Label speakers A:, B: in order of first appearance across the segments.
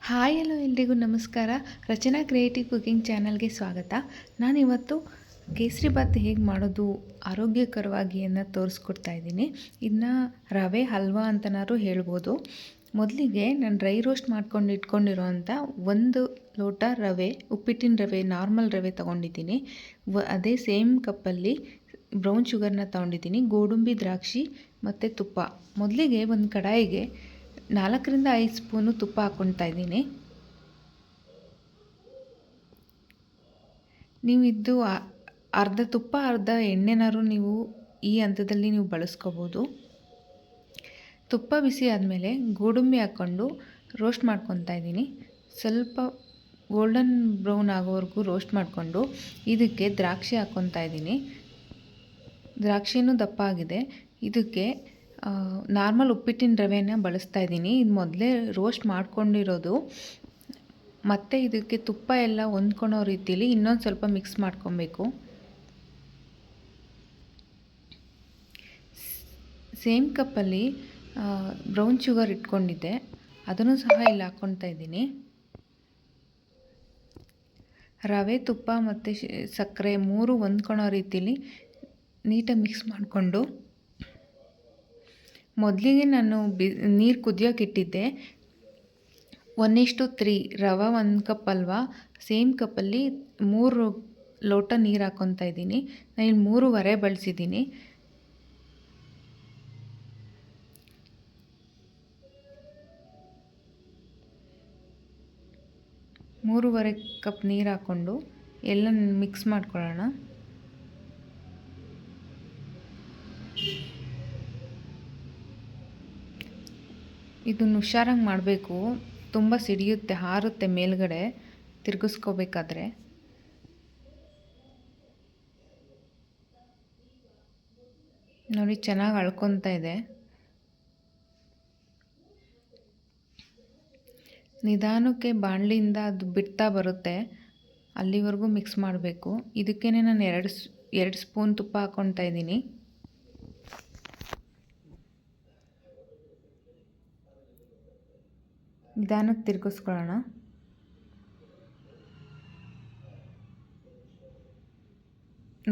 A: Hi hello ಎಲ್ರಿಗೂ ನಮಸ್ಕಾರ. ರಚನಾ creative cooking ಚಾನಲ್ಗೆ ಸ್ವಾಗತ. ನಾನಿವತ್ತು ಕೇಸರಿ ಬಾತ್ ಹೇಗೆ ಮಾಡೋದು ಆರೋಗ್ಯಕರವಾಗಿ ಅನ್ನೋದು ತೋರಿಸ್ಕೊಡ್ತಾ ಇದ್ದೀನಿ. ಇದನ್ನ ರವೆ ಹಲ್ವಾ ಅಂತನಾದ್ರು ಹೇಳ್ಬೋದು. ಮೊದಲಿಗೆ ನಾನು ಡ್ರೈ ರೋಸ್ಟ್ ಮಾಡ್ಕೊಂಡು ಇಟ್ಕೊಂಡಿರೋಂಥ 1 ಲೋಟ ರವೆ, ಉಪ್ಪಿಟ್ಟಿನ ರವೆ, ನಾರ್ಮಲ್ ರವೆ ತೊಗೊಂಡಿದ್ದೀನಿ. ಅದೇ ಸೇಮ್ ಕಪ್ಪಲ್ಲಿ ಬ್ರೌನ್ ಶುಗರ್ನ ತೊಗೊಂಡಿದ್ದೀನಿ, ಗೋಡಂಬಿ, ದ್ರಾಕ್ಷಿ ಮತ್ತು ತುಪ್ಪ. ಮೊದಲಿಗೆ ಒಂದು ಕಡಾಯಿಗೆ 4 ರಿಂದ 5 ಸ್ಪೂನು ತುಪ್ಪ ಹಾಕ್ಕೊಳ್ತಾ ಇದ್ದೀನಿ. ನೀವು ಇದು ಅರ್ಧ ತುಪ್ಪ ಅರ್ಧ ಎಣ್ಣೆನಾರು ನೀವು ಈ ಹಂತದಲ್ಲಿ ನೀವು ಬಳಸ್ಕೋಬೋದು. ತುಪ್ಪ ಬಿಸಿ ಆದಮೇಲೆ ಗೋಡಂಬಿ ಹಾಕ್ಕೊಂಡು ರೋಸ್ಟ್ ಮಾಡ್ಕೊತಾ ಇದ್ದೀನಿ. ಸ್ವಲ್ಪ ಗೋಲ್ಡನ್ ಬ್ರೌನ್ ಆಗೋವರೆಗೂ ರೋಸ್ಟ್ ಮಾಡಿಕೊಂಡು ಇದಕ್ಕೆ ದ್ರಾಕ್ಷಿ ಹಾಕ್ಕೊತಾ ಇದ್ದೀನಿ. ದ್ರಾಕ್ಷಿನೂ ದಪ್ಪ ಆಗಿದೆ. ಇದಕ್ಕೆ ನಾರ್ಮಲ್ ಉಪ್ಪಿಟ್ಟಿನ ರವೆನ ಬಳಸ್ತಾ ಇದ್ದೀನಿ. ಇದು ಮೊದಲೇ ರೋಸ್ಟ್ ಮಾಡ್ಕೊಂಡಿರೋದು. ಮತ್ತು ಇದಕ್ಕೆ ತುಪ್ಪ ಎಲ್ಲ ಹೊಂದ್ಕೊಳೋ ರೀತಿಯಲ್ಲಿ ಇನ್ನೊಂದು ಸ್ವಲ್ಪ ಮಿಕ್ಸ್ ಮಾಡ್ಕೊಬೇಕು. ಸೇಮ್ ಕಪ್ಪಲ್ಲಿ ಬ್ರೌನ್ ಶುಗರ್ ಇಟ್ಕೊಂಡಿದ್ದೆ, ಅದನ್ನು ಸಹ ಇಲ್ಲಿ ಹಾಕ್ಕೊತಾ ಇದ್ದೀನಿ. ರವೆ, ತುಪ್ಪ ಮತ್ತು ಸಕ್ಕರೆ 3 ಹೊಂದ್ಕೊಳೋ ರೀತಿಯಲ್ಲಿ ನೀಟಾಗಿ ಮಿಕ್ಸ್ ಮಾಡಿಕೊಂಡು, ಮೊದಲಿಗೆ ನಾನು ನೀರು ಕುದಿಯೋಕೆ ಇಟ್ಟಿದ್ದೆ. 1:3 ರವೆ 1 ಕಪ್ ಅಲ್ವಾ, ಸೇಮ್ ಕಪ್ಪಲ್ಲಿ 3 ಲೋಟ ನೀರು ಹಾಕ್ಕೊತಾ ಇದ್ದೀನಿ. ನಾನು 3.5 ಬಳಸಿದ್ದೀನಿ. ಮೂರುವರೆ ಕಪ್ ನೀರು ಹಾಕ್ಕೊಂಡು ಎಲ್ಲ ಮಿಕ್ಸ್ ಮಾಡ್ಕೊಳ್ಳೋಣ. ಇದನ್ನು ಹುಷಾರಾಗಿ ಮಾಡಬೇಕು, ತುಂಬ ಸಿಡಿಯುತ್ತೆ, ಹಾರುತ್ತೆ ಮೇಲ್ಗಡೆ ತಿರುಗಿಸ್ಕೋಬೇಕಾದ್ರೆ. ನೋಡಿ ಚೆನ್ನಾಗಿ ಅಳ್ಕೊತಾ ಇದೆ. ನಿಧಾನಕ್ಕೆ ಬಾಣಲಿಯಿಂದ ಅದು ಬಿಡ್ತಾ ಬರುತ್ತೆ, ಅಲ್ಲಿವರೆಗೂ ಮಿಕ್ಸ್ ಮಾಡಬೇಕು. ಇದಕ್ಕೇ ನಾನು 2 ಸ್ಪೂನ್ ತುಪ್ಪ ಹಾಕ್ಕೊತಾ ಇದ್ದೀನಿ. ನಿಧಾನಕ್ಕೆ ತಿರುಗಿಸ್ಕೊಳ್ಳೋಣ.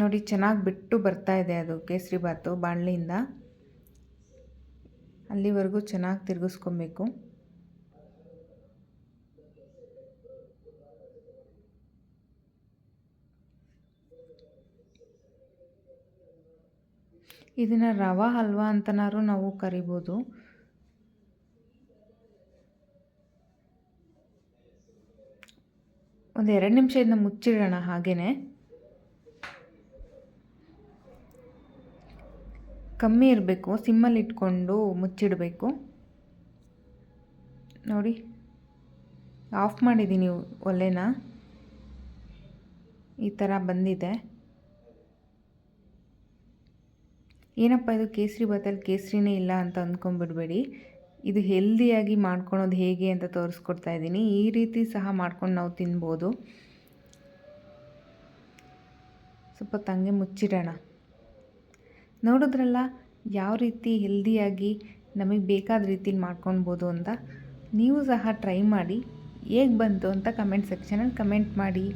A: ನೋಡಿ ಚೆನ್ನಾಗಿ ಬಿಟ್ಟು ಬರ್ತಾ ಇದೆ ಅದು ಕೇಸರಿ ಬಾತು ಬಾಣಲಿಯಿಂದ. ಅಲ್ಲಿವರೆಗೂ ಚೆನ್ನಾಗಿ ತಿರುಗಿಸ್ಕೊಬೇಕು. ಇದನ್ನು ರವಾ ಹಲ್ವಾ ಅಂತನಾರು ನಾವು ಕರಿಬೋದು. ಒಂದು 2 ನಿಮಿಷ ಇದನ್ನ ಮುಚ್ಚಿಡೋಣ. ಹಾಗೆಯೇ ಕಮ್ಮಿ ಇರಬೇಕು, ಸಿಮ್ಮಲ್ಲಿ ಇಟ್ಕೊಂಡು ಮುಚ್ಚಿಡಬೇಕು. ನೋಡಿ ಆಫ್ ಮಾಡಿದ್ದೀನಿ ಒಲೆನ. ಈ ಥರ ಬಂದಿದೆ. ಏನಪ್ಪ ಇದು ಕೇಸರಿ ಬಾತಲ್ಲಿ ಕೇಸರಿನೇ ಇಲ್ಲ ಅಂತ ಅಂದ್ಕೊಂಡ್ಬಿಡ್ಬೇಡಿ. ಇದು ಹೆಲ್ದಿಯಾಗಿ ಮಾಡ್ಕೊಳೋದು ಹೇಗೆ ಅಂತ ತೋರಿಸ್ಕೊಡ್ತಾ ಇದ್ದೀನಿ. ಈ ರೀತಿ ಸಹ ಮಾಡ್ಕೊಂಡು ನಾವು ತಿನ್ಬೋದು. ಸ್ವಲ್ಪ ತಂಗೆ ಮುಚ್ಚಿಡೋಣ. ನೋಡಿದ್ರಲ್ಲ ಯಾವ ರೀತಿ ಹೆಲ್ದಿಯಾಗಿ ನಮಗೆ ಬೇಕಾದ ರೀತಿಲಿ ಮಾಡ್ಕೊಳ್ಬೋದು ಅಂತ. ನೀವು ಸಹ ಟ್ರೈ ಮಾಡಿ, ಹೇಗೆ ಬಂತು ಅಂತ ಕಮೆಂಟ್ ಸೆಕ್ಷನಲ್ಲಿ ಕಮೆಂಟ್ ಮಾಡಿ.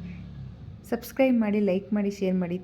A: ಸಬ್ಸ್ಕ್ರೈಬ್ ಮಾಡಿ, ಲೈಕ್ ಮಾಡಿ, ಶೇರ್ ಮಾಡಿ.